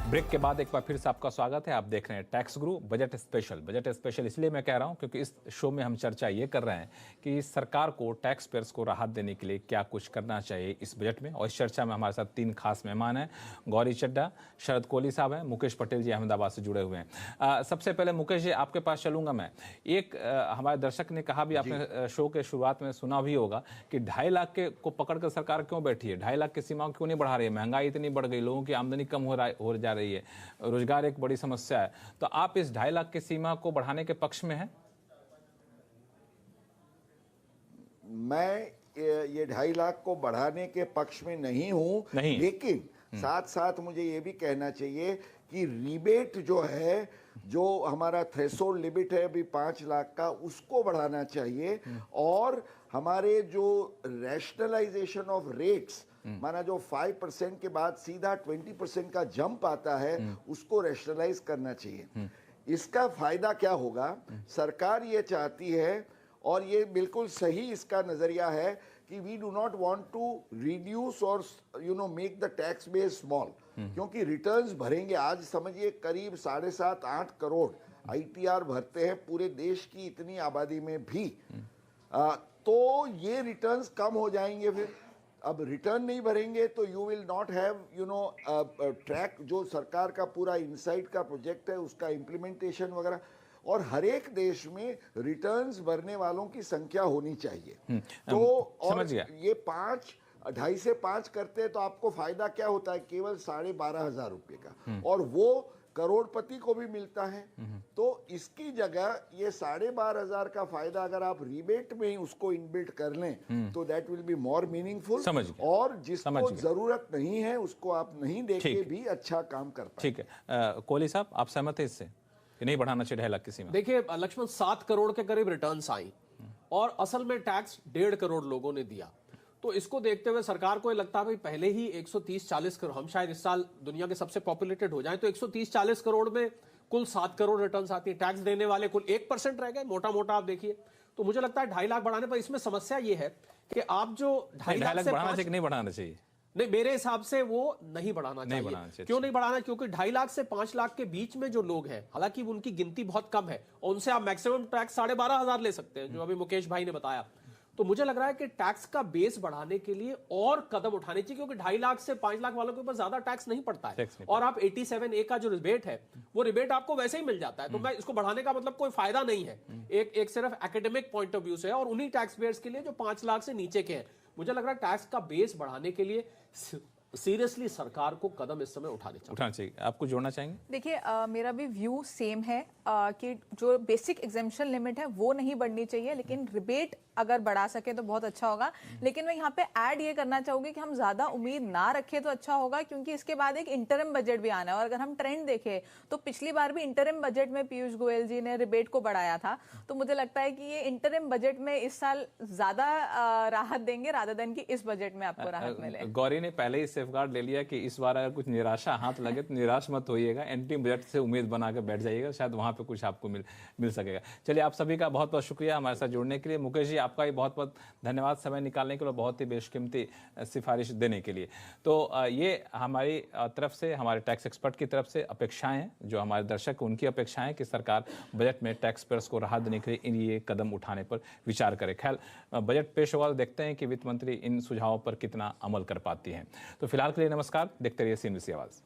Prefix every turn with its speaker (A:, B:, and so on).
A: Break के बाद एक बार फिर से आपका स्वागत है। आप देख रहे हैं टैक्स गुरु बजट स्पेशल। बजट स्पेशल इसलिए मैं कह रहा हूं क्योंकि इस शो में हम चर्चा ये कर रहे हैं कि सरकार को टैक्स पेयर्स को राहत देने के लिए क्या कुछ करना चाहिए इस बजट में। और इस चर्चा में हमारे साथ तीन खास मेहमान हैं। गौरी चड्ढा, शरद कोहली साहब हैं, मुकेश पटेल जी अहमदाबाद से जुड़े हुए हैं। सबसे पहले मुकेश जी आपके पास चलूंगा मैं। एक हमारे दर्शक ने कहा भी, आपने शो के शुरुआत में सुना भी होगा कि 2.5 लाख के को पकड़कर सरकार क्यों बैठी है, 2.5 लाख की सीमा क्यों नहीं बढ़ा रही है। महंगाई इतनी बढ़ गई, लोगों की आमदनी कम हो जा रही है, रोजगार एक बड़ी समस्या है। तो आप इस 2.5 लाख की सीमा को बढ़ाने के पक्ष में हैं?
B: मैं ये 2.5 लाख को बढ़ाने के पक्ष में नहीं हूं, लेकिन साथ साथ मुझे ये भी कहना चाहिए कि रिबेट जो है, जो हमारा थ्रेशोल्ड लिमिट है अभी 5 लाख का, उसको बढ़ाना चाहिए। और हमारे जो रैशनलाइजेशन ऑफ रेट्स, माना जो 5% के बाद सीधा 20% का जंप आता है, उसको रैशनलाइज करना चाहिए। इसका फायदा क्या होगा? सरकार ये चाहती है, और ये बिल्कुल सही इसका नजरिया है, कि we do not want to reduce और make the tax base small, क्योंकि रिटर्न्स भरेंगे। आज समझिए करीब 7.5-8 करोड़ आईटीआर भरते हैं पूरे देश की इतनी आबादी में भी। तो ये रिटर्न्स कम हो जाएंगे। फिर अब रिटर्न नहीं भरेंगे तो you will not have track जो सरकार का पूरा इनसाइट का प्रोजेक्ट है उसका इम्प्लीमेंटेशन वगैरह। और हर एक देश में रिटर्न्स भरने वालों की संख्या होनी चाहिए। तो और ये 2.5 से 5 करते हैं तो आपको फायदा क्या होता है? केवल 12,500 रुपये का, और वो करोड़पति को भी मिलता है। तो इसकी जगह ये 12,500 का फायदा अगर आप रिबेट में ही उसको इनबिल्ट कर लें तो that will be more meaningful. और जिसको जरूरत नहीं है उसको आप नहीं देके भी अच्छा काम कर पाए।
A: ठीक है, कोहली साहब आप सहमत है इससे कि नहीं बढ़ाना चाहिए 2.5 लाख की सीमा?
C: देखिए लक्ष्मण, 7 करोड़ के करीब रिटर्न्स आई और असल में टैक्स 1.5 करोड़ लोगों ने दिया। तो इसको देखते हुए सरकार को ये लगता है भाई पहले ही 130-40 करोड़, हम शायद इस साल दुनिया के सबसे पॉपुलेटेड हो जाएं, तो 130-40 करोड़ में कुल 7 करोड़ रिटर्न्स आती है। टैक्स देने वाले कुल 1% रह गए, मोटा मोटा आप देखिए। तो मुझे लगता है 2.5 लाख बढ़ाने पर इसमें समस्या ये है कि आप जो 2.5 लाख से
A: बढ़ाना चाहिए, नहीं बढ़ाना चाहिए?
C: नहीं, मेरे हिसाब से वो नहीं बढ़ाना चाहिए। क्यों नहीं बढ़ाना? क्योंकि 2.5 लाख से 5 लाख के बीच में जो लोग हैं, हालांकि उनकी गिनती बहुत कम है, और उनसे आप मैक्सिमम टैक्स 12,500 ले सकते हैं, जो अभी मुकेश भाई ने बताया। तो मुझे लग रहा है कि टैक्स का बेस बढ़ाने के लिए और कदम उठाने चाहिए, क्योंकि 2.5 लाख से 5 लाख वालों के ऊपर ज्यादा टैक्स नहीं पड़ता है। और आप 87A का जो रिबेट है, वो रिबेट आपको वैसे ही मिल जाता है। तो मैं इसको बढ़ाने का मतलब कोई फायदा नहीं है। एक सिर्फ एकेडमिक पॉइंट ऑफ व्यू से है, और उन्हीं टैक्स पेयर्स के लिए जो 5 लाख से नीचे के हैं। मुझे लग रहा है टैक्स का बेस बढ़ाने के लिए सीरियसली सरकार को कदम इस समय उठाना चाहिए।
A: आपको जोड़ना चाहेंगे?
D: देखिए, मेरा भी व्यू सेम है कि जो बेसिक एग्जेम्पशन लिमिट है वो नहीं बढ़नी चाहिए, लेकिन रिबेट अगर बढ़ा सके तो बहुत अच्छा होगा। लेकिन मैं यहाँ पे ऐड ये करना चाहूंगी कि हम ज्यादा उम्मीद ना रखें तो अच्छा होगा, क्योंकि इसके बाद एक इंटरिम बजट भी आना है। और अगर हम ट्रेंड देखें तो पिछली बार भी इंटरिम बजट में पीयूष गोयल जी ने रिबेट को बढ़ाया था। तो मुझे लगता है कि ये इंटरिम बजट में इस साल ज्यादा राहत देंगे रादर देन कि इस बजट में आपको राहत मिले।
A: गौरी ने पहले ही सेफगार्ड ले लिया कि इस बार अगर कुछ निराशा हाथ लगे तो निराश मत होइएगा, एंटी बजट से उम्मीद बना के बैठ जाइएगा, शायद वहां पे कुछ आपको मिल सकेगा। चलिए, आप सभी का बहुत बहुत शुक्रिया हमारे साथ जुड़ने के लिए। मुकेश जी, आपका भी बहुत बहुत धन्यवाद समय निकालने के लिए, बहुत ही बेशकीमती सिफारिश देने के लिए। तो ये हमारी तरफ से, हमारे टैक्स एक्सपर्ट की तरफ से अपेक्षाएं हैं, जो हमारे दर्शक उनकी अपेक्षाएं कि सरकार बजट में टैक्स पेयर्स को राहत देने के लिए ये कदम उठाने पर विचार करे। खैर, बजट पेश होगा तो देखते हैं कि वित्त मंत्री इन सुझावों पर कितना अमल कर पाती हैं। तो फिलहाल के लिए नमस्कार, देखते रहिए CNBC आवाज।